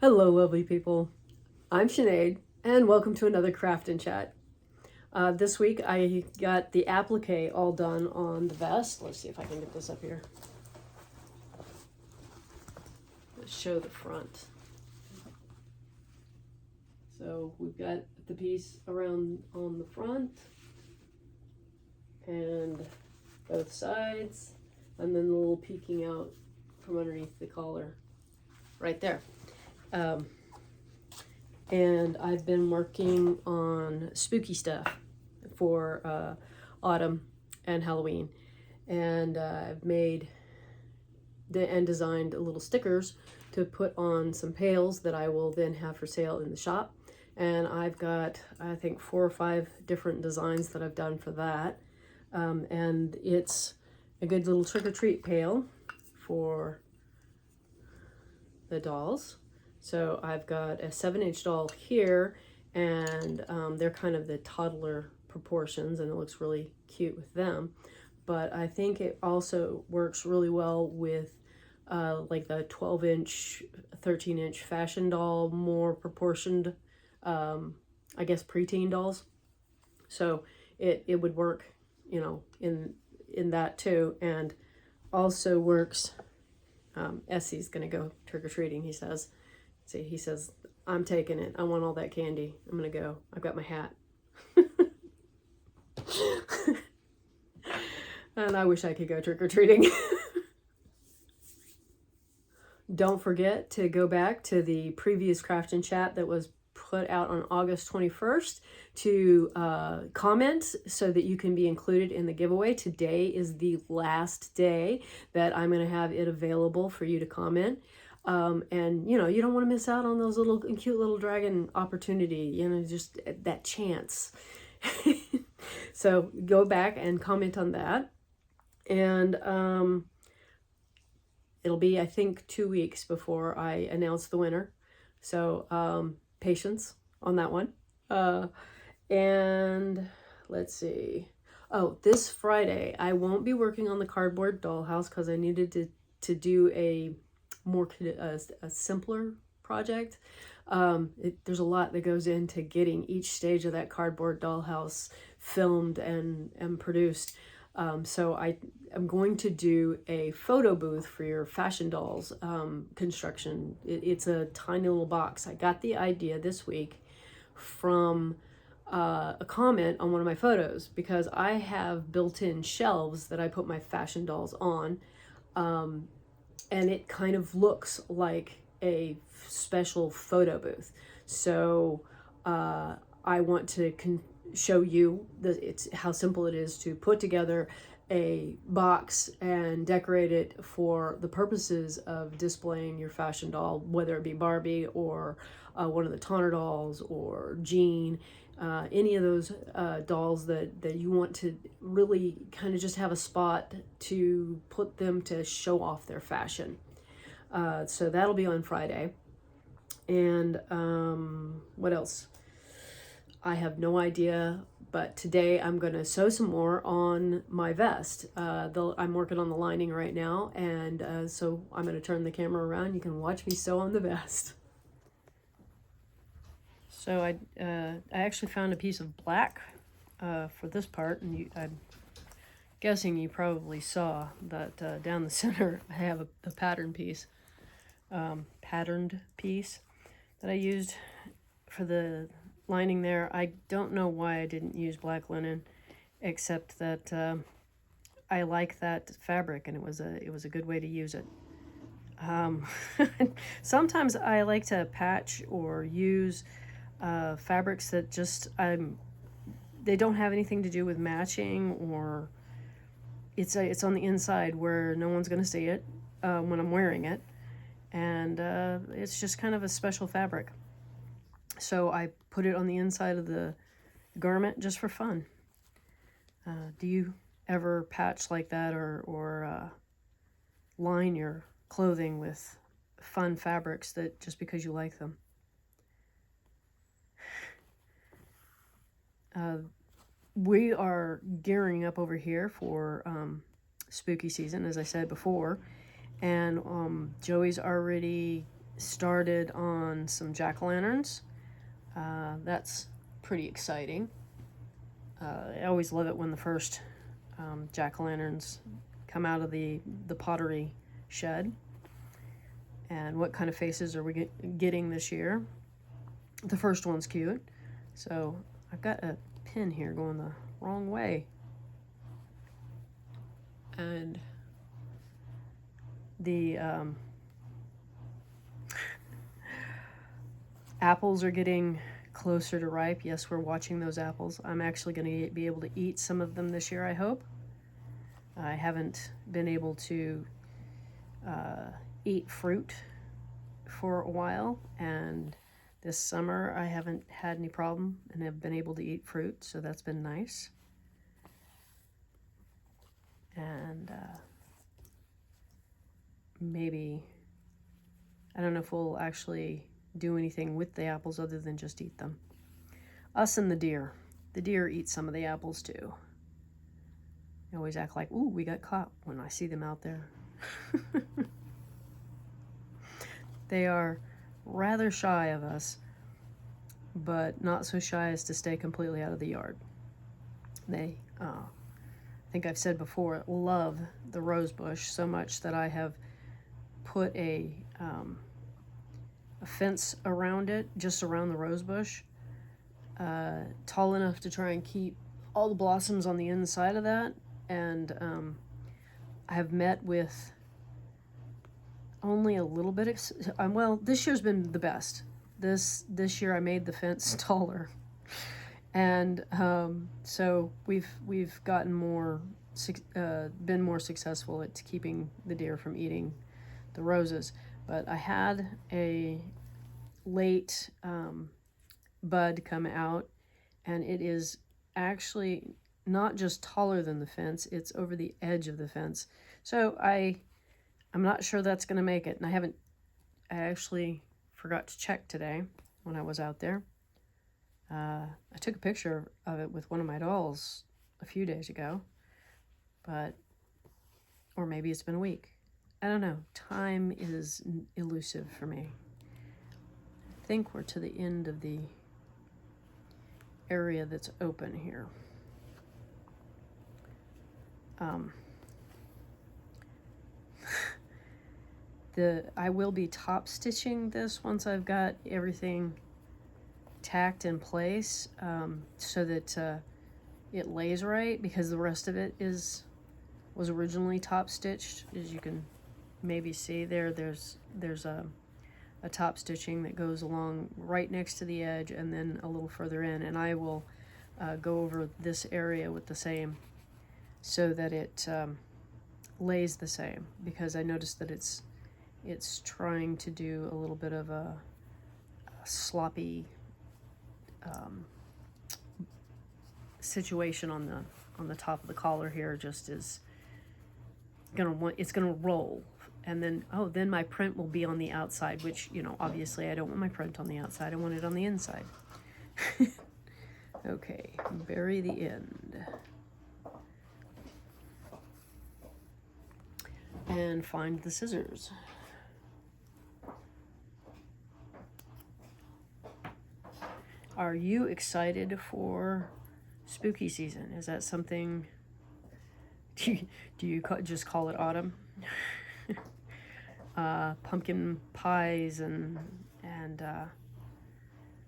Hello, lovely people. I'm Sinead, and welcome to another Craft and Chat. This week I got the applique all done on the vest. Let's see if I can get this up here. Let's show the front. So we've got the piece around on the front and both sides, and then the little peeking out from underneath the collar right there. And I've been working on spooky stuff for autumn and Halloween, and I've made and designed little stickers to put on some pails that I will then have for sale in the shop. And I've got, I think, 4 or 5 different designs that I've done for that. And it's a good little trick-or-treat pail for the dolls. So I've got a 7-inch doll here, and they're kind of the toddler proportions, and it looks really cute with them. But I think it also works really well with like the 12-inch, 13-inch fashion doll, more proportioned, I guess, preteen dolls. So it would work, you know, in that too, and also works. Essie's gonna go trick-or-treating, he says. See, he says, I'm taking it. I want all that candy. I'm gonna go. I've got my hat. And I wish I could go trick-or-treating. Don't forget to go back to the previous Craft and Chat that was put out on August 21st to comment so that you can be included in the giveaway. Today is the last day that I'm going to have it available for you to comment. And you know, you don't want to miss out on those little cute little dragon opportunity, you know, just that chance. So go back and comment on that. And it'll be, I think, 2 weeks before I announce the winner. So patience on that one. And let's see. Oh, this Friday, I won't be working on the cardboard dollhouse because I needed to do a more a simpler project. There's a lot that goes into getting each stage of that cardboard dollhouse filmed and produced. So I'm going to do a photo booth for your fashion dolls construction. It's a tiny little box. I got the idea this week from a comment on one of my photos because I have built-in shelves that I put my fashion dolls on. And it kind of looks like a special photo booth. So I want to show you how simple it is to put together a box and decorate it for the purposes of displaying your fashion doll, whether it be Barbie or one of the Tonner dolls or Jean, any of those dolls that you want to really kind of just have a spot to put them to show off their fashion. So that'll be on Friday. And what else? I have no idea, but today I'm going to sew some more on my vest. I'm working on the lining right now, and so I'm going to turn the camera around. You can watch me sew on the vest. So I actually found a piece of black for this part, and I'm guessing you probably saw that down the center I have a patterned piece that I used for the lining there. I don't know why I didn't use black linen, except that I like that fabric, and it was a good way to use it. Sometimes I like to patch or use fabrics that just they don't have anything to do with matching, or it's on the inside where no one's gonna see it when I'm wearing it, and it's just kind of a special fabric. So I put it on the inside of the garment just for fun. Do you ever patch like that, or line your clothing with fun fabrics that just because you like them? We are gearing up over here for spooky season, as I said before, and Joey's already started on some jack-o'-lanterns. That's pretty exciting. I always love it when the first jack-o'-lanterns come out of the pottery shed. And what kind of faces are we getting this year? The first one's cute. So I've got a pin here going the wrong way. And the apples are getting closer to ripe. Yes, we're watching those apples. I'm actually going to be able to eat some of them this year, I hope. I haven't been able to eat fruit for a while, and this summer I haven't had any problem and have been able to eat fruit, so that's been nice. And maybe, I don't know if we'll actually do anything with the apples other than just eat them. Us and the deer. The deer eat some of the apples too. They always act like, ooh, we got caught when I see them out there. They are rather shy of us, but not so shy as to stay completely out of the yard. They, I think I've said before, love the rose bush so much that I have put a fence around it, just around the rose bush, tall enough to try and keep all the blossoms on the inside of that. And I have met with only a little bit, well, this year's been the best. This year I made the fence taller. And so we've gotten been more successful at keeping the deer from eating the roses. But I had a late bud come out, and it is actually not just taller than the fence, it's over the edge of the fence. So I'm not sure that's going to make it, and I actually forgot to check today when I was out there. I took a picture of it with one of my dolls a few days ago, or maybe it's been a week. I don't know. Time is elusive for me. I think we're to the end of the area that's open here. I will be top stitching this once I've got everything tacked in place, so that it lays right, because the rest of it was originally top stitched. As you can maybe see there's a top stitching that goes along right next to the edge and then a little further in, and I will go over this area with the same so that it lays the same, because I noticed that it's trying to do a little bit of a sloppy situation on the top of the collar here. Just is it's gonna roll, and then my print will be on the outside, which, obviously I don't want my print on the outside, I want it on the inside. Okay, bury the end. And find the scissors. Are you excited for spooky season? Is that something, do you just call it autumn? Pumpkin pies and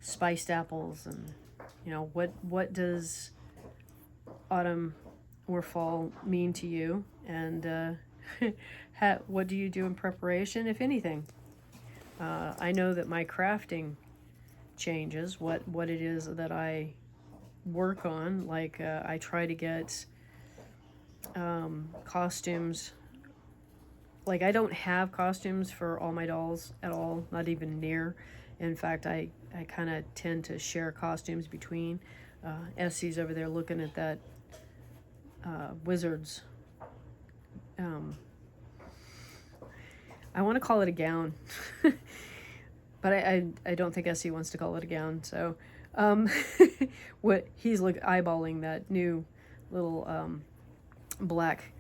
spiced apples, and what does autumn or fall mean to you? And what do you do in preparation, if anything? I know that my crafting changes, what it is that I work on. Like I try to get costumes. Like, I don't have costumes for all my dolls at all, not even near. In fact, I kind of tend to share costumes between. Essie's over there looking at that wizard's, I want to call it a gown, but I don't think Essie wants to call it a gown. So what he's eyeballing that new little black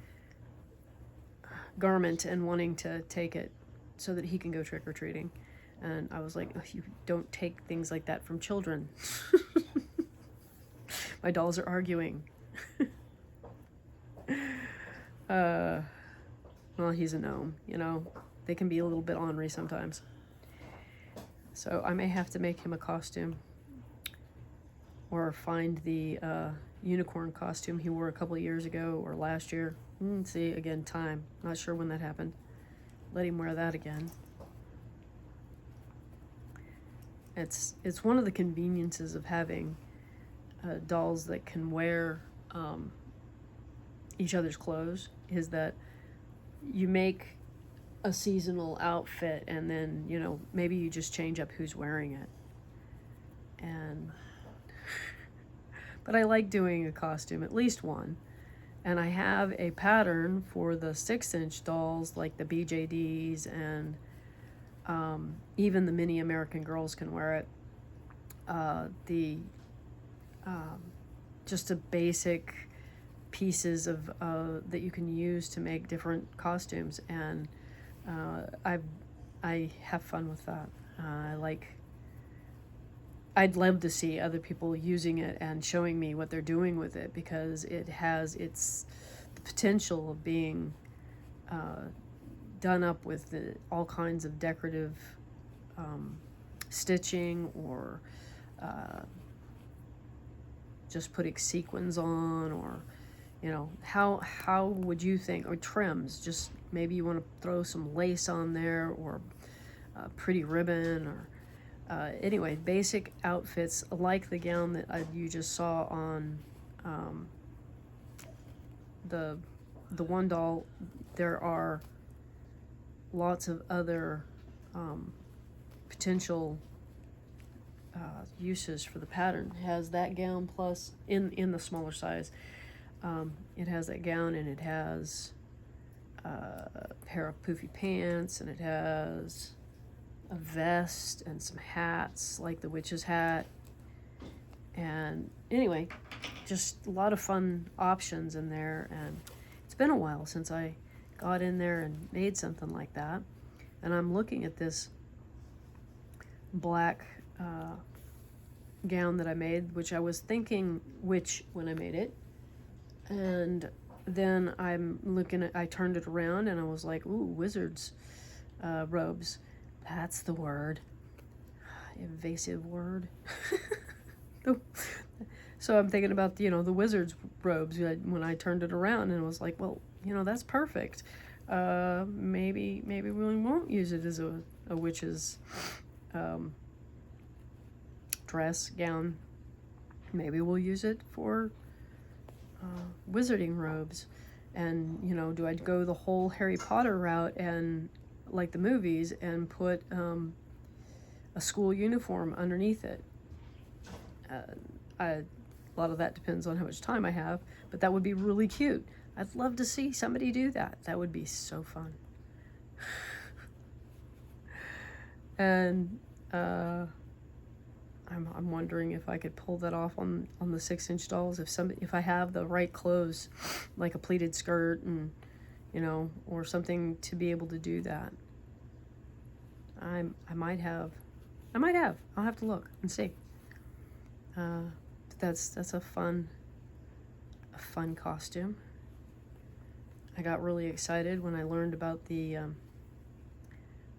garment and wanting to take it so that he can go trick-or-treating. And I was like, oh, you don't take things like that from children. My dolls are arguing. Well, he's a gnome, you know. They can be a little bit ornery sometimes. So I may have to make him a costume. Or find the unicorn costume he wore a couple of years ago or last year. See, again, time. Not sure when that happened. Let him wear that again. It's one of the conveniences of having dolls that can wear each other's clothes, is that you make a seasonal outfit and then, you know, maybe you just change up who's wearing it. And but I like doing a costume, at least one. And I have a pattern for the 6-inch dolls, like the BJDs, and even the mini American Girls can wear it. Just a basic pieces of that you can use to make different costumes, and I have fun with that. I'd love to see other people using it and showing me what they're doing with it, because it has the potential of being done up with all kinds of decorative stitching, or just putting sequins on, or, you know, how would you think, or trims, just maybe you want to throw some lace on there, or pretty ribbon, or anyway, basic outfits like the gown that you just saw on the one doll. There are lots of other potential uses for the pattern. It has that gown, plus in the smaller size, it has that gown, and it has a pair of poofy pants, and it has a vest and some hats, like the witch's hat. And anyway, just a lot of fun options in there. And it's been a while since I got in there and made something like that. And I'm looking at this black gown that I made, which I was thinking witch when I made it. And then I turned it around and I was like, ooh, wizard's robes. That's the word. Evasive word. So I'm thinking about, you know, the wizard's robes when I turned it around, and I was like, well, you know, that's perfect. Maybe we won't use it as a witch's dress, gown. Maybe we'll use it for wizarding robes. And, you know, do I go the whole Harry Potter route, and like the movies, and put a school uniform underneath it? A lot of that depends on how much time I have, but that would be really cute. I'd love to see somebody do that. That would be so fun. And I'm wondering if I could pull that off on the 6-inch dolls, if I have the right clothes, like a pleated skirt, and, you know, or something to be able to do that. I might have. I'll have to look and see. That's a fun costume. I got really excited when I learned about the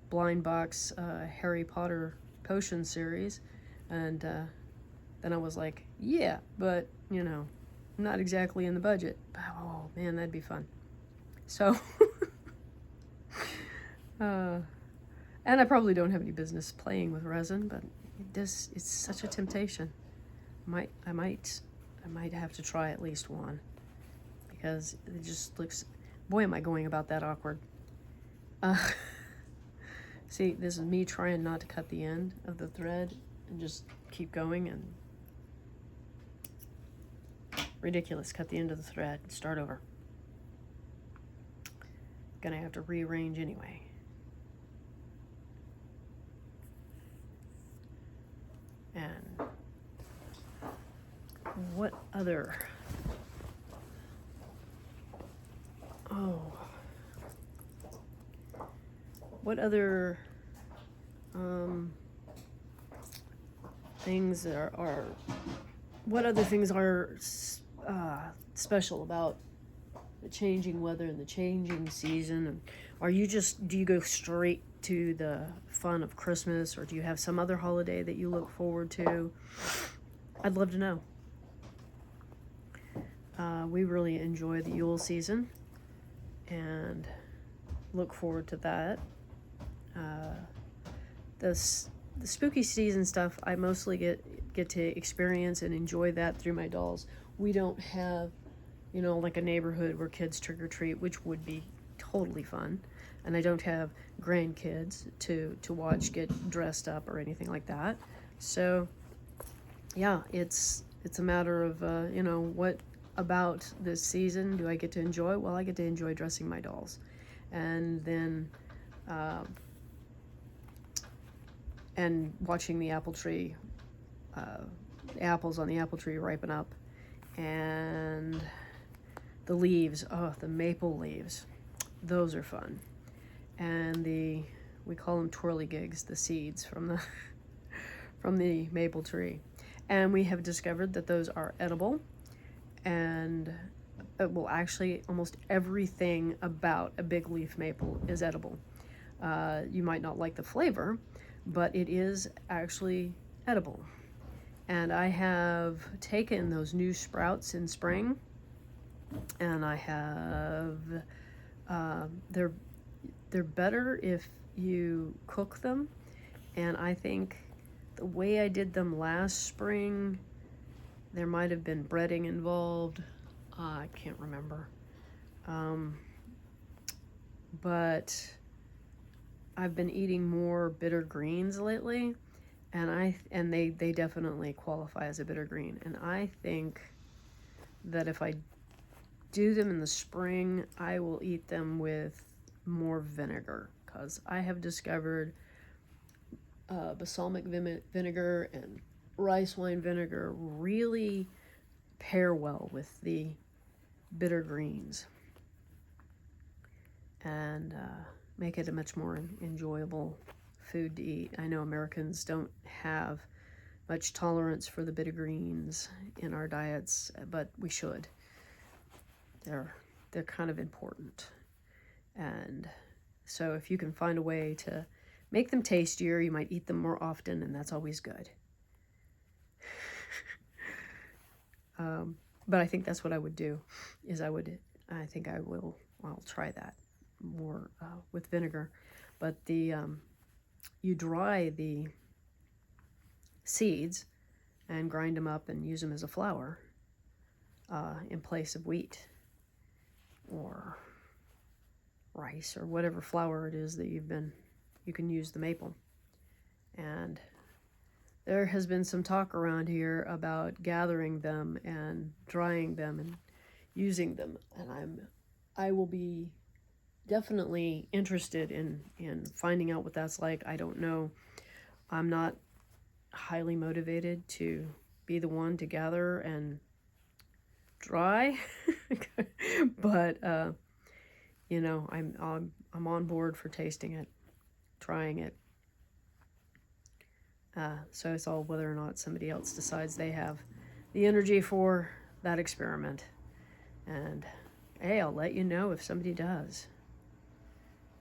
blind box Harry Potter potion series, and then I was like, yeah, but, you know, not exactly in the budget. Oh man, that'd be fun. So and I probably don't have any business playing with resin, but it's such a temptation. I might have to try at least one, because it just looks, boy, am I going about that awkward. See, this is me trying not to cut the end of the thread and just keep going, and ridiculous, cut the end of the thread, start over. Gonna have to rearrange anyway. And what other? What other Um, things are what other things are special about the changing weather and the changing season? And do you go straight to the fun of Christmas, or do you have some other holiday that you look forward to? I'd love to know. We really enjoy the Yule season and look forward to that. The spooky season stuff, I mostly get to experience and enjoy that through my dolls. We don't have, like a neighborhood where kids trick or treat, which would be totally fun. And I don't have grandkids to watch get dressed up or anything like that. So, yeah, it's a matter of, what about this season do I get to enjoy? Well, I get to enjoy dressing my dolls. And then, and watching the apple tree, apples on the apple tree ripen up, and the leaves, the maple leaves, those are fun. And we call them twirlygigs, the seeds from the from the maple tree. And we have discovered that those are edible, and well, actually almost everything about a big leaf maple is edible. You might not like the flavor, but it is actually edible. And I have taken those new sprouts in spring, and I have, they're better if you cook them. And I think the way I did them last spring, there might have been breading involved. I can't remember. But I've been eating more bitter greens lately, and they definitely qualify as a bitter green. And I think that if I do them in the spring, I will eat them with more vinegar, because I have discovered balsamic vinegar and rice wine vinegar really pair well with the bitter greens, and make it a much more enjoyable food to eat. I know Americans don't have much tolerance for the bitter greens in our diets, but we should. They're kind of important. And so if you can find a way to make them tastier, you might eat them more often, and that's always good. But I think that's what I would do, I'll try that more with vinegar. But you dry the seeds and grind them up and use them as a flour in place of wheat or rice or whatever flour it is that you can use the maple. And there has been some talk around here about gathering them and drying them and using them, and I will be definitely interested in finding out what that's like. I don't know. I'm not highly motivated to be the one to gather and dry, but I'm on board for tasting it, trying it. So it's all whether or not somebody else decides they have the energy for that experiment. And hey, I'll let you know if somebody does.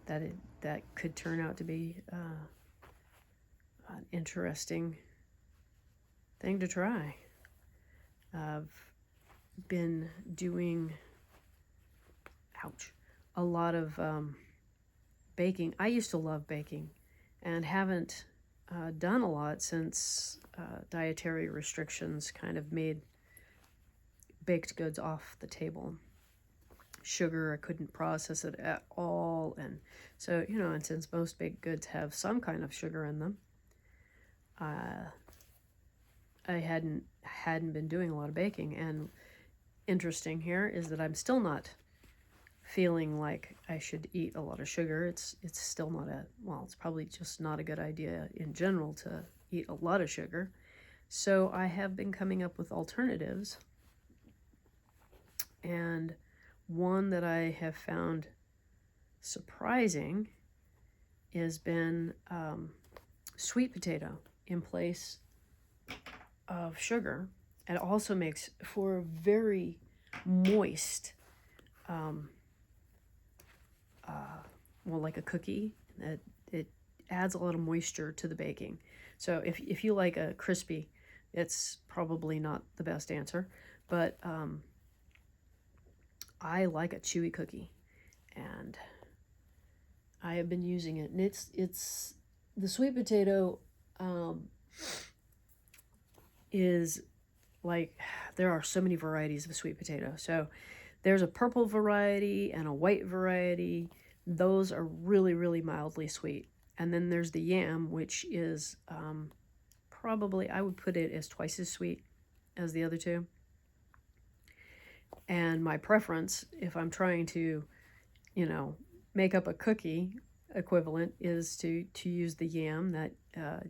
That could turn out to be an interesting thing to try. I've been doing, a lot of baking. I used to love baking and haven't done a lot since dietary restrictions kind of made baked goods off the table. Sugar, I couldn't process it at all, and so and since most baked goods have some kind of sugar in them, I hadn't been doing a lot of baking. And interesting here is that I'm still not feeling like I should eat a lot of sugar. It's still not it's probably just not a good idea in general to eat a lot of sugar. So I have been coming up with alternatives, and one that I have found surprising has been sweet potato in place of sugar. It also makes for a very moist, well, like a cookie. It adds a lot of moisture to the baking. So if you like a crispy, it's probably not the best answer, but I like a chewy cookie, and I have been using it. And it's the sweet potato is like, there are so many varieties of sweet potato. So there's a purple variety and a white variety. Those are really, really mildly sweet. And then there's the yam, which is probably, I would put it as twice as sweet as the other two. And my preference, if I'm trying to, make up a cookie equivalent, is to use the yam, that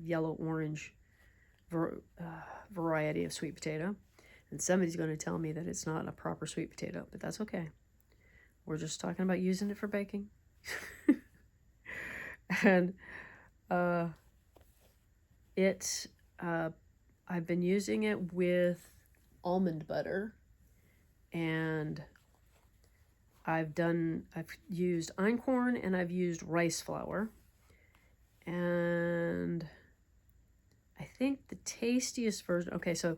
yellow-orange variety of sweet potato. And somebody's going to tell me that it's not a proper sweet potato, but that's okay. We're just talking about using it for baking. And I've been using it with almond butter, and I've used einkorn, and I've used rice flour. And I think the tastiest version, okay, so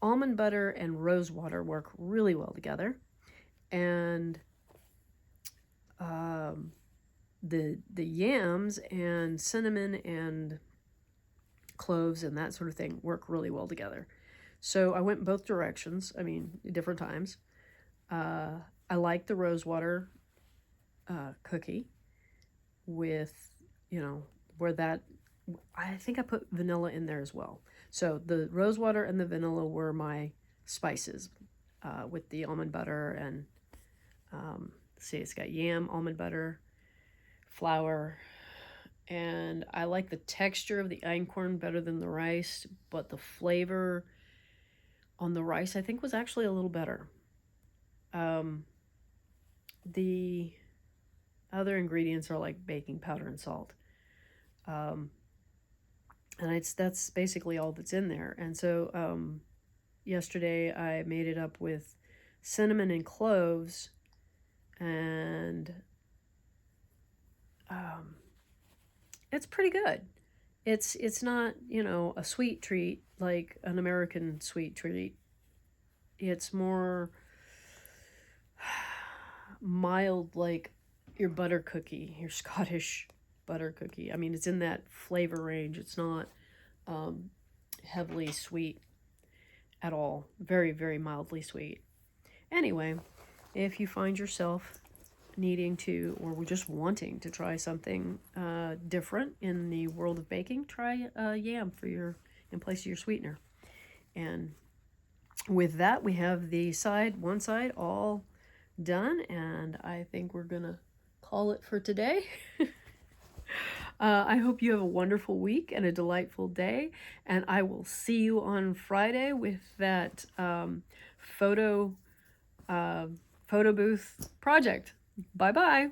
almond butter and rose water work really well together. And the yams and cinnamon and cloves and that sort of thing work really well together. So I went both directions, different times. I like the rose water cookie with, where that, I think I put vanilla in there as well. So the rose water and the vanilla were my spices with the almond butter. And see, it's got yam, almond butter, flour, and I like the texture of the einkorn better than the rice, but the flavor on the rice I think was actually a little better. The other ingredients are like baking powder and salt. And that's basically all that's in there. And so yesterday I made it up with cinnamon and cloves, and it's pretty good. It's not, a sweet treat like an American sweet treat. It's more mild, like your butter cookie, your Scottish butter cookie. It's in that flavor range. It's not heavily sweet at all. Very, very mildly sweet. Anyway, if you find yourself needing to, or just wanting to try something different in the world of baking, try yam in place of your sweetener. And with that, we have one side all done, and I think we're gonna call it for today. I hope you have a wonderful week and a delightful day, and I will see you on Friday with that photo booth project. Bye-bye.